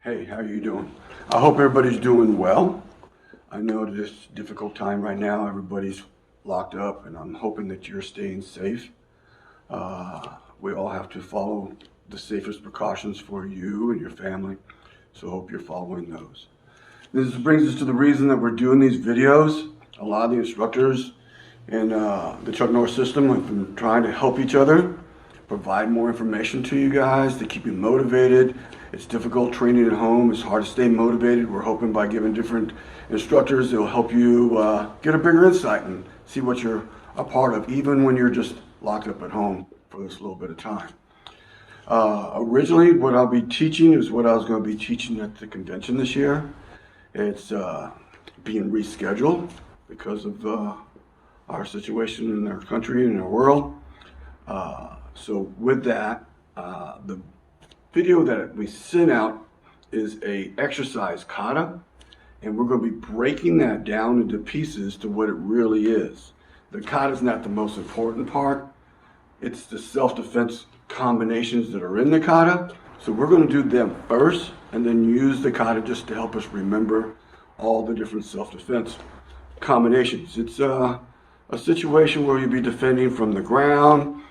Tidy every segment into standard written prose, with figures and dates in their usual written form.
Hey, how are you doing? I hope everybody's doing well. I know this difficult time right now, everybody's locked up, and I'm hoping that you're staying safe. We all have to follow the safest precautions for you and your family, so hope you're following those. This brings us to the reason that we're doing these videos. A lot of the instructors in the Chuck Norris system have been trying to help each other, provide more information to you guys to keep you motivated. It's difficult training at home. It's hard to stay motivated. We're hoping by giving different instructors, it'll help you get a bigger insight and see what you're a part of, even when you're just locked up at home for this little bit of time. Originally, what I'll be teaching is what I was going to be teaching at the convention this year. It's being rescheduled because of our situation in our country and in our world. So with that, the video that we sent out is a exercise kata, and we're going to be breaking that down into pieces to what it really is. The kata is not the most important part. It's the self-defense combinations that are in the kata. So we're going to do them first and then use the kata just to help us remember all the different self-defense combinations. It's a situation where you'll be defending from the ground,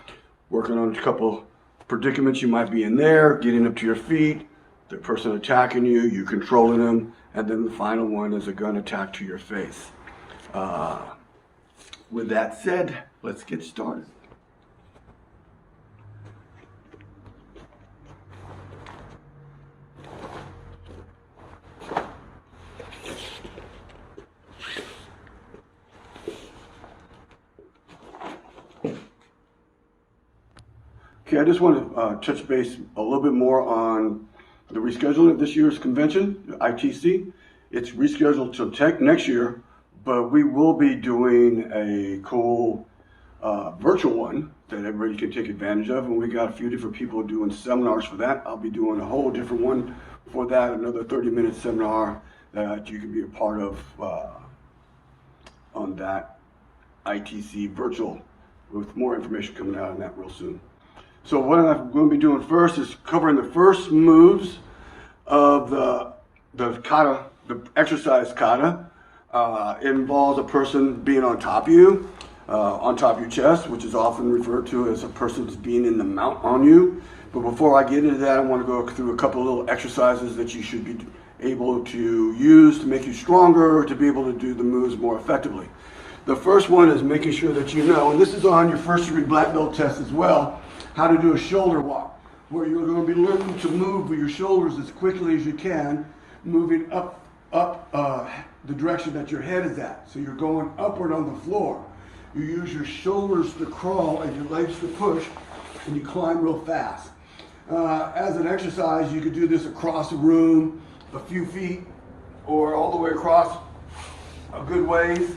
working on a couple predicaments you might be in there, getting up to your feet, the person attacking you, you controlling them, and then the final one is a gun attack to your face. With that said, let's get started. Okay, I just want to touch base a little bit more on the rescheduling of this year's convention, ITC. It's rescheduled till next year, but we will be doing a cool virtual one that everybody can take advantage of, and we got a few different people doing seminars for that. I'll be doing a whole different one for that, another 30-minute seminar that you can be a part of on that ITC virtual, with more information coming out on that real soon. So what I'm going to be doing first is covering the first moves of the kata, the exercise kata. It involves a person being on top of you, on top of your chest, which is often referred to as a person's being in the mount on you. But before I get into that, I want to go through a couple of little exercises that you should be able to use to make you stronger, to be able to do the moves more effectively. The first one is making sure that you know, and this is on your first degree black belt test as well, how to do a shoulder walk, where you're going to be learning to move with your shoulders as quickly as you can, moving up the direction that your head is at. So you're going upward on the floor. You use your shoulders to crawl and your legs to push, and you climb real fast. As an exercise, you could do this across the room, a few feet, or all the way across a good ways.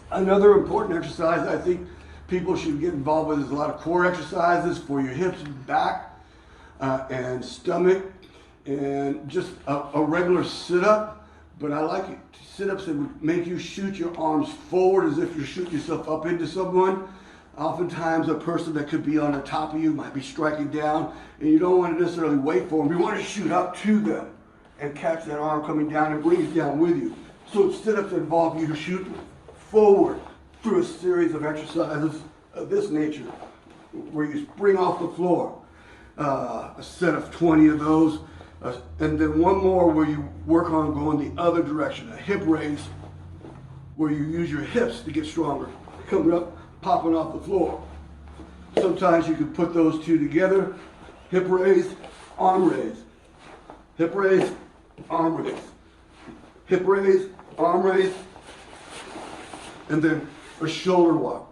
Another important exercise I think people should get involved with is a lot of core exercises for your hips and back and stomach, and just a regular sit-up. But I like sit-ups that would make you shoot your arms forward as if you're shooting yourself up into someone. Oftentimes a person that could be on the top of you might be striking down, and you don't want to necessarily wait for them. You want to shoot up to them and catch that arm coming down and bring it down with you. So sit-ups involve you to shoot forward through a series of exercises of this nature, where you spring off the floor, a set of 20 of those, and then one more where you work on going the other direction, a hip raise, where you use your hips to get stronger, coming up, popping off the floor. Sometimes you can put those two together, hip raise, arm raise, hip raise, arm raise, hip raise, arm raise, and then a shoulder walk.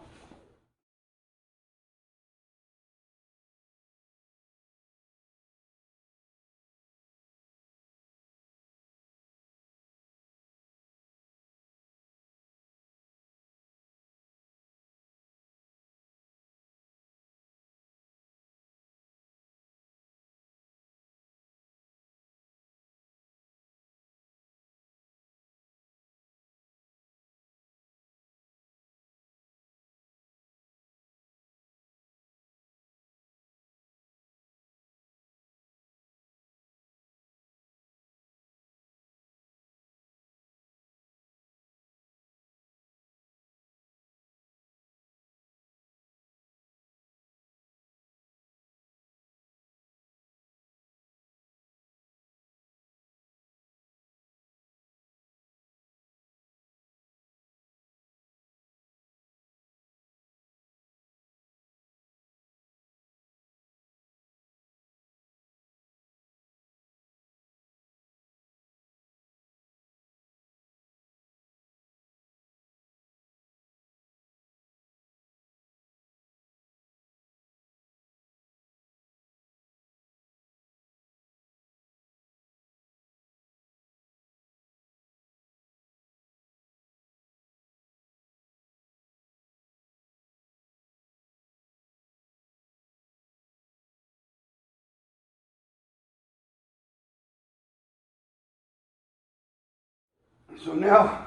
So now,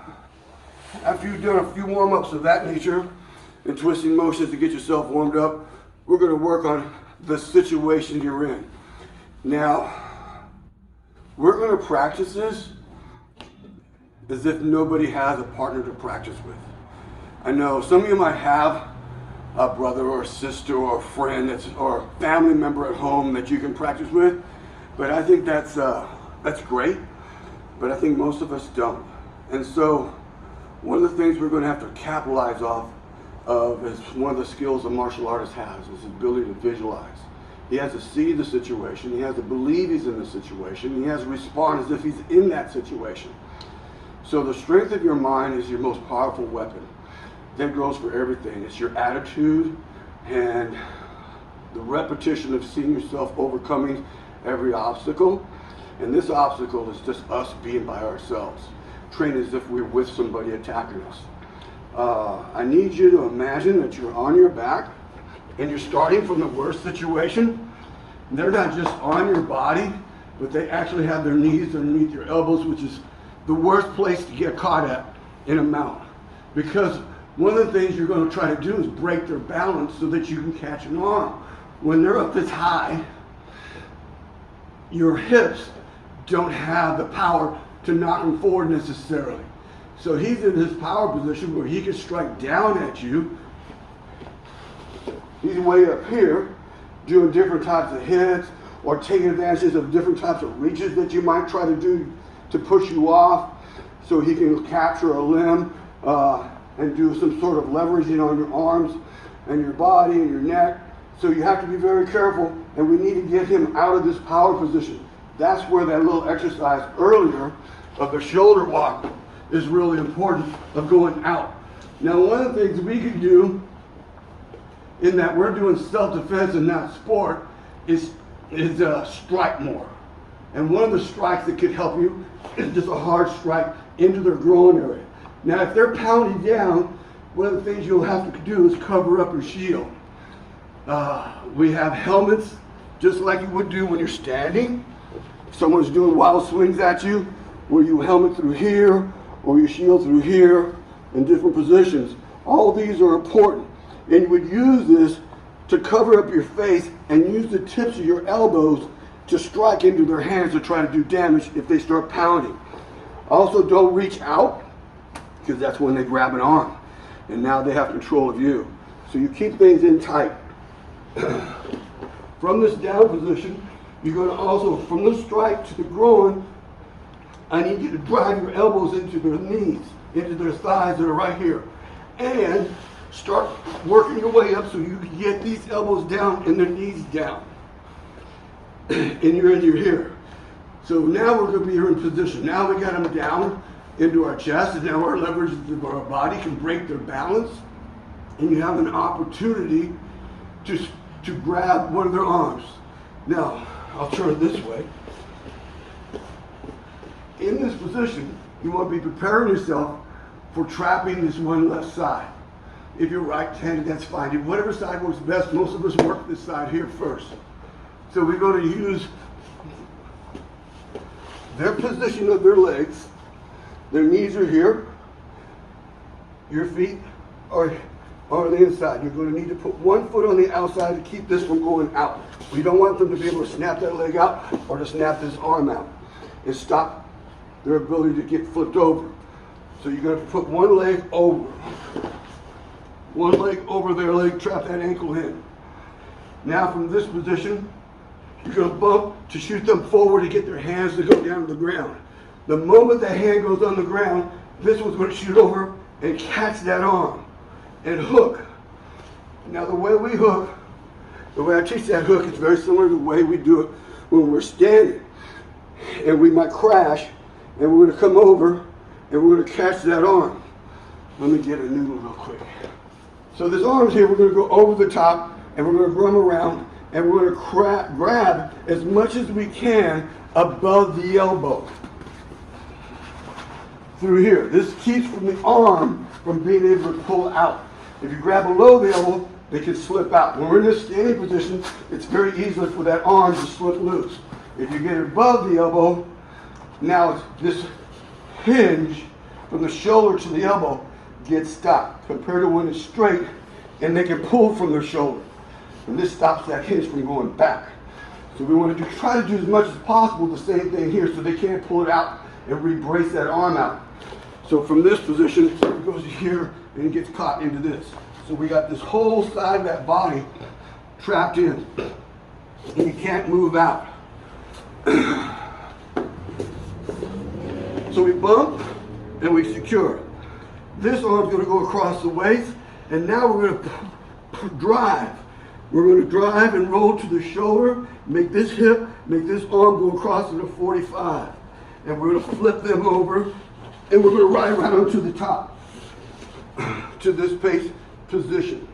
after you've done a few warm-ups of that nature and twisting motions to get yourself warmed up, we're going to work on the situation you're in. Now, we're going to practice this as if nobody has a partner to practice with. I know some of you might have a brother or a sister or a friend or a family member at home that you can practice with, but I think that's great, but I think most of us don't. And so one of the things we're going to have to capitalize off of is one of the skills a martial artist has, is his ability to visualize. He has to see the situation, he has to believe he's in the situation, he has to respond as if he's in that situation. So the strength of your mind is your most powerful weapon. That goes for everything. It's your attitude and the repetition of seeing yourself overcoming every obstacle. And this obstacle is just us being by ourselves, trained as if we're with somebody attacking us. I need you to imagine that you're on your back and you're starting from the worst situation. They're not just on your body, but they actually have their knees underneath your elbows, which is the worst place to get caught at in a mount. Because one of the things you're going to try to do is break their balance so that you can catch an arm. When they're up this high, your hips don't have the power to knock him forward necessarily. So he's in his power position where he can strike down at you. He's way up here doing different types of hits or taking advantage of different types of reaches that you might try to do to push you off so he can capture a limb and do some sort of leveraging on your arms and your body and your neck. So you have to be very careful, and we need to get him out of this power position. That's where that little exercise earlier of the shoulder walk is really important, of going out. Now, one of the things we can do in that we're doing self-defense and not sport is strike more. And one of the strikes that could help you is just a hard strike into their groin area. Now, if they're pounding down, one of the things you'll have to do is cover up your shield. We have helmets, just like you would do when you're standing. If someone's doing wild swings at you, where you helmet through here, or your shield through here, in different positions. All these are important. And you would use this to cover up your face and use the tips of your elbows to strike into their hands to try to do damage if they start pounding. Also, don't reach out, because that's when they grab an arm. And now they have control of you. So you keep things in tight. From this down position, you're going to also, from the strike to the groin, I need you to drive your elbows into their knees, into their thighs that are right here. And start working your way up so you can get these elbows down and their knees down. And you're in your here. So now we're going to be here in position. Now we got them down into our chest, and now our leverage of our body can break their balance, and you have an opportunity to grab one of their arms. Now, I'll turn this way. In this position, you want to be preparing yourself for trapping this one left side. If you're right-handed, that's fine. Whatever side works best, most of us work this side here first. So we're going to use their position of their legs. Their knees are here. Your feet are on the inside. You're going to need to put one foot on the outside to keep this from going out. We don't want them to be able to snap that leg out or to snap this arm out and stop their ability to get flipped over. So you're going to put one leg over. One leg over their leg, trap that ankle in. Now from this position, you're going to bump to shoot them forward to get their hands to go down to the ground. The moment that hand goes on the ground, this one's going to shoot over and catch that arm and hook. Now the way we hook, the way I teach that hook, is very similar to the way we do it when we're standing. And we might crash, and we're going to come over, and we're going to catch that arm. Let me get a noodle real quick. So this arm's here, we're going to go over the top, and we're going to run around, and we're going to grab as much as we can above the elbow. Through here. This keeps from the arm from being able to pull out. If you grab below the elbow, they can slip out. When we're in this standing position, it's very easy for that arm to slip loose. If you get it above the elbow, now it's this hinge from the shoulder to the elbow gets stopped compared to when it's straight and they can pull from their shoulder. And this stops that hinge from going back. So we want to try to do as much as possible the same thing here so they can't pull it out and re-brace that arm out. So from this position, it goes here and it gets caught into this. So we got this whole side of that body trapped in. And you can't move out. So we bump and we secure. This arm's going to go across the waist, and now we're going to drive. We're going to drive and roll to the shoulder, make this hip, make this arm go across to the 45. And we're going to flip them over, and we're going to ride right onto the top to this base position.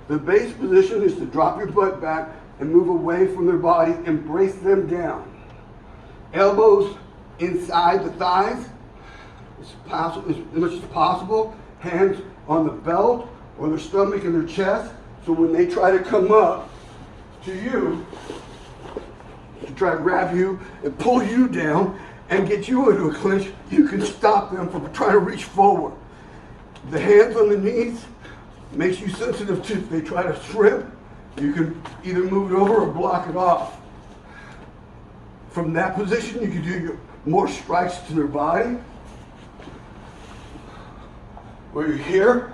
The base position is to drop your butt back and move away from their body and brace them down. Elbows inside the thighs as much as possible. Hands on the belt or their stomach and their chest. So when they try to come up to you, to try to grab you and pull you down and get you into a clinch, you can stop them from trying to reach forward. The hands on the knees makes you sensitive to if they try to shrimp. You can either move it over or block it off. From that position, you can do more strikes to their body. Where you're here,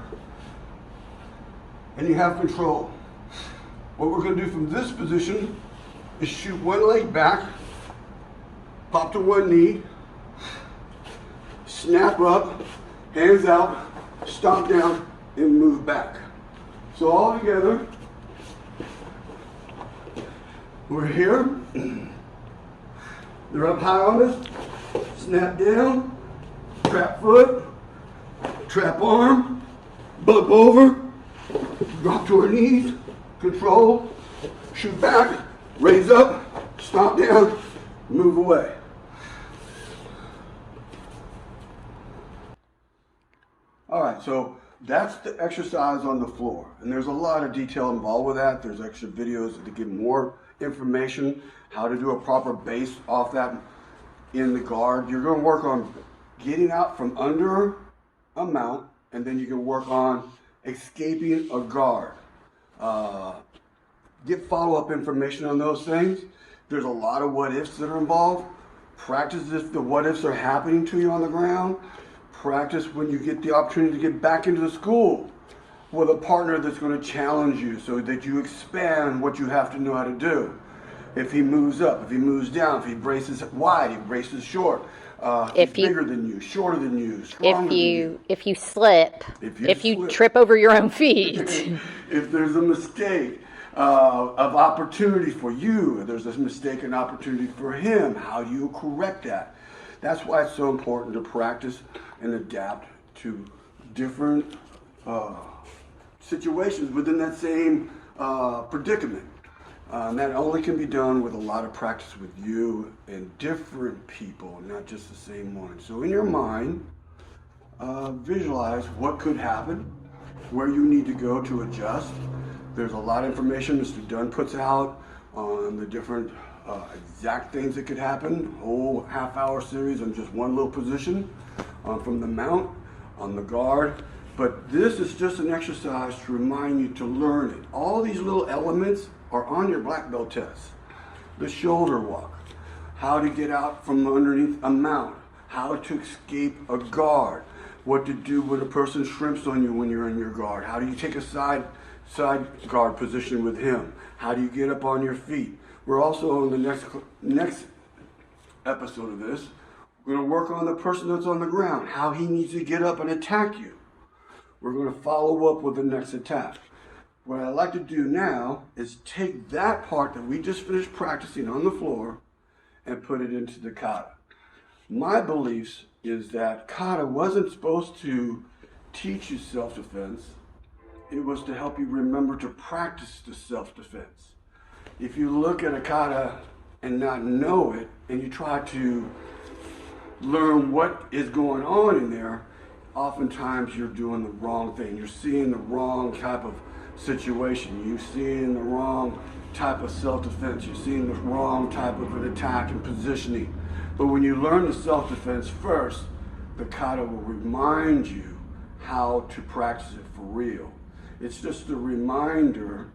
and you have control. What we're going to do from this position is shoot one leg back, pop to one knee, snap up, hands out, stomp down, and move back. So all together, we're here. They're up high on us, snap down, trap foot, trap arm, bump over, drop to our knees, control, shoot back, raise up, stomp down, move away. All right, so that's the exercise on the floor. And there's a lot of detail involved with that. There's extra videos to give more information, how to do a proper base off that in the guard. You're going to work on getting out from under a mount, and then you can work on escaping a guard. Get follow-up information on those things. There's a lot of what-ifs that are involved. Practice if the what-ifs are happening to you on the ground. Practice when you get the opportunity to get back into the school with a partner that's going to challenge you so that you expand what you have to know how to do. If he moves up, if he moves down, if he braces wide, he braces short. If he's bigger than you, shorter than you, stronger than you. If you slip, if you trip over your own feet. If there's a mistake of opportunity for you, if there's a mistake and opportunity for him, how do you correct that? That's why it's so important to practice and adapt to different situations within that same predicament. And that only can be done with a lot of practice with you and different people, not just the same one. So in your mind, visualize what could happen, where you need to go to adjust. There's a lot of information Mr. Dunn puts out on the different exact things that could happen. Whole half-hour series on just one little position from the mount, on the guard. But this is just an exercise to remind you to learn it. All these little elements are on your black belt test. The shoulder walk, how to get out from underneath a mount, how to escape a guard, what to do when a person shrimps on you when you're in your guard, how do you take a side guard position with him, how do you get up on your feet. We're also on the next episode of this, we're going to work on the person that's on the ground, how he needs to get up and attack you. We're going to follow up with the next attack. What I'd like to do now is take that part that we just finished practicing on the floor and put it into the kata. My beliefs is that kata wasn't supposed to teach you self-defense. It was to help you remember to practice the self-defense. If you look at a kata and not know it, and you try to learn what is going on in there, oftentimes you're doing the wrong thing. You're seeing the wrong type of situation. You're seeing the wrong type of self-defense. You're seeing the wrong type of an attack and positioning. But when you learn the self-defense first, the kata will remind you how to practice it for real. It's just a reminder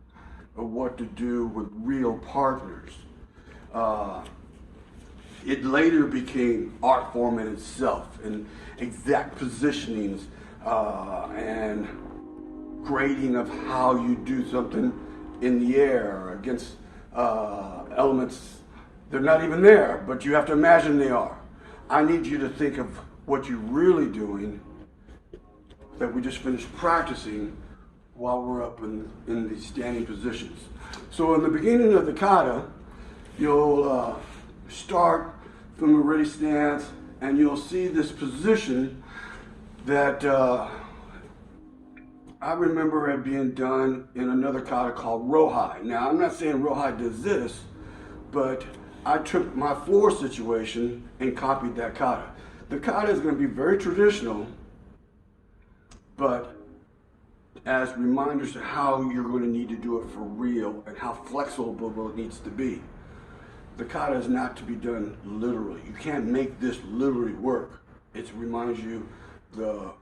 of what to do with real partners. It later became art form in itself, and exact positionings and grading of how you do something in the air against elements. They're not even there, but you have to imagine they are. I need you to think of what you're really doing that we just finished practicing while we're up in these standing positions. So in the beginning of the kata, you'll start from a ready stance, and you'll see this position that I remember it being done in another kata called Rohai. Now, I'm not saying Rohai does this, but I took my floor situation and copied that kata. The kata is going to be very traditional, but as reminders of how you're going to need to do it for real and how flexible it needs to be. The kata is not to be done literally. You can't make this literally work. It reminds you the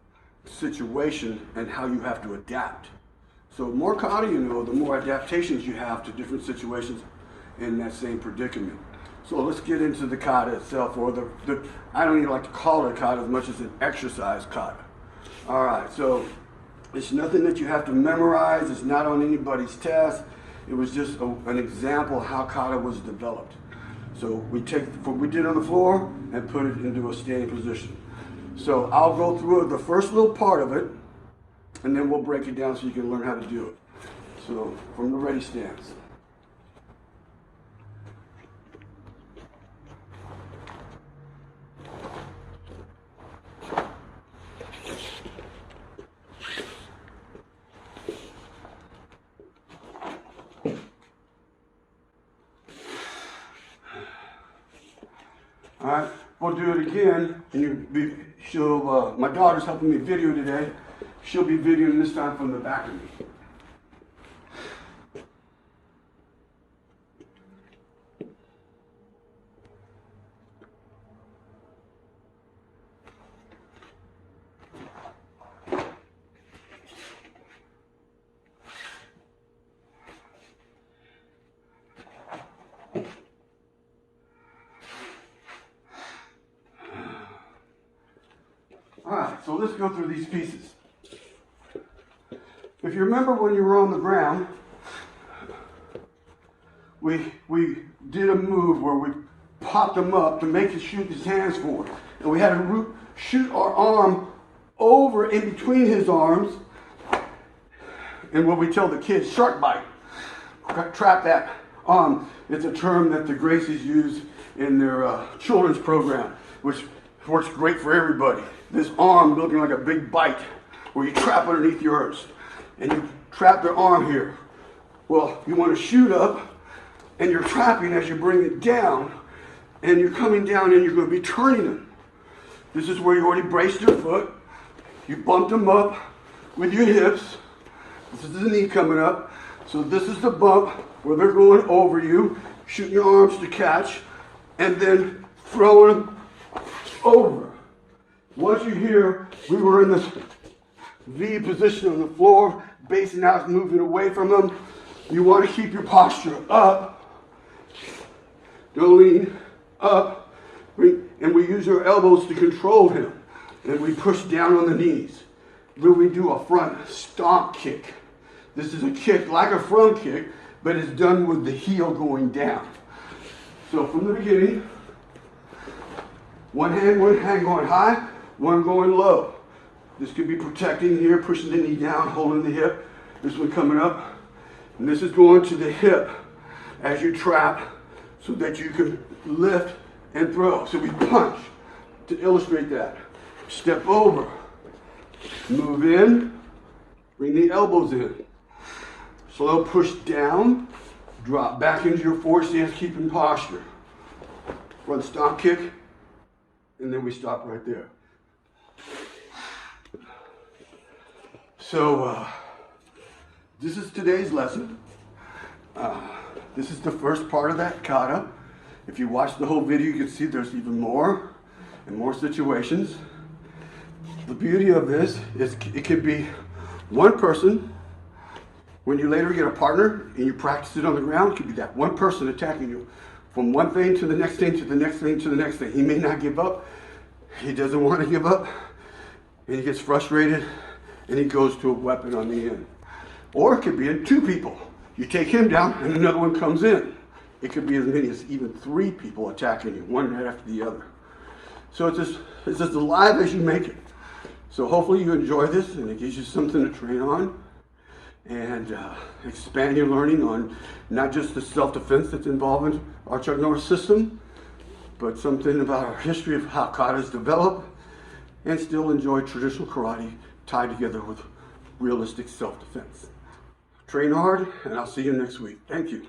situation and how you have to adapt. So the more kata you know, the more adaptations you have to different situations in that same predicament. So let's get into the kata itself, or I don't even like to call it a kata as much as an exercise kata. All right, so it's nothing that you have to memorize. It's not on anybody's test. It was just an example of how kata was developed. So we take what we did on the floor and put it into a standing position. So I'll go through the first little part of it, and then we'll break it down so you can learn how to do it. So from the ready stance. All right, we'll do it again, and my daughter's helping me video today. She'll be videoing this time from the back of me. Alright, so let's go through these pieces. If you remember when you were on the ground, we did a move where we popped him up to make him shoot his hands forward. And we had to shoot our arm over in between his arms, and what we tell the kids, shark bite. Trap that arm. It's a term that the Gracies use in their children's program, which works great for everybody. This arm looking like a big bite where you trap underneath yours and you trap their arm here. Well, you want to shoot up and you're trapping as you bring it down, and you're coming down and you're going to be turning them. This is where you already braced your foot. You bumped them up with your hips. This is the knee coming up. So this is the bump where they're going over you, shooting your arms to catch, and then throwing them over. Once you hear we were in this V position on the floor, basing out, moving away from them, you want to keep your posture up. Don't lean up. And we use our elbows to control him. And we push down on the knees. Then we do a front stomp kick. This is a kick like a front kick, but it's done with the heel going down. So from the beginning, one hand going high, one going low. This could be protecting here, pushing the knee down, holding the hip. This one coming up. And this is going to the hip as you trap so that you can lift and throw. So we punch to illustrate that. Step over, move in, bring the elbows in. Slow push down, drop back into your forward stance, keeping posture. Front stomp kick, and then we stop right there. So this is today's lesson. This is the first part of that kata. If you watch the whole video, you can see there's even more and more situations. The beauty of this is it could be one person. When you later get a partner and you practice it on the ground, it could be that one person attacking you from one thing to the next thing to the next thing to the next thing. He may not give up. He doesn't want to give up. And he gets frustrated and he goes to a weapon on the end. Or it could be in two people. You take him down and another one comes in. It could be as many as even 3 people attacking you, one right after the other. So it's as alive as you make it. So hopefully you enjoy this and it gives you something to train on and expand your learning on not just the self-defense that's involved in our Chuck Norris system, but something about our history of how kata's developed, and still enjoy traditional karate tied together with realistic self-defense. Train hard, and I'll see you next week. Thank you.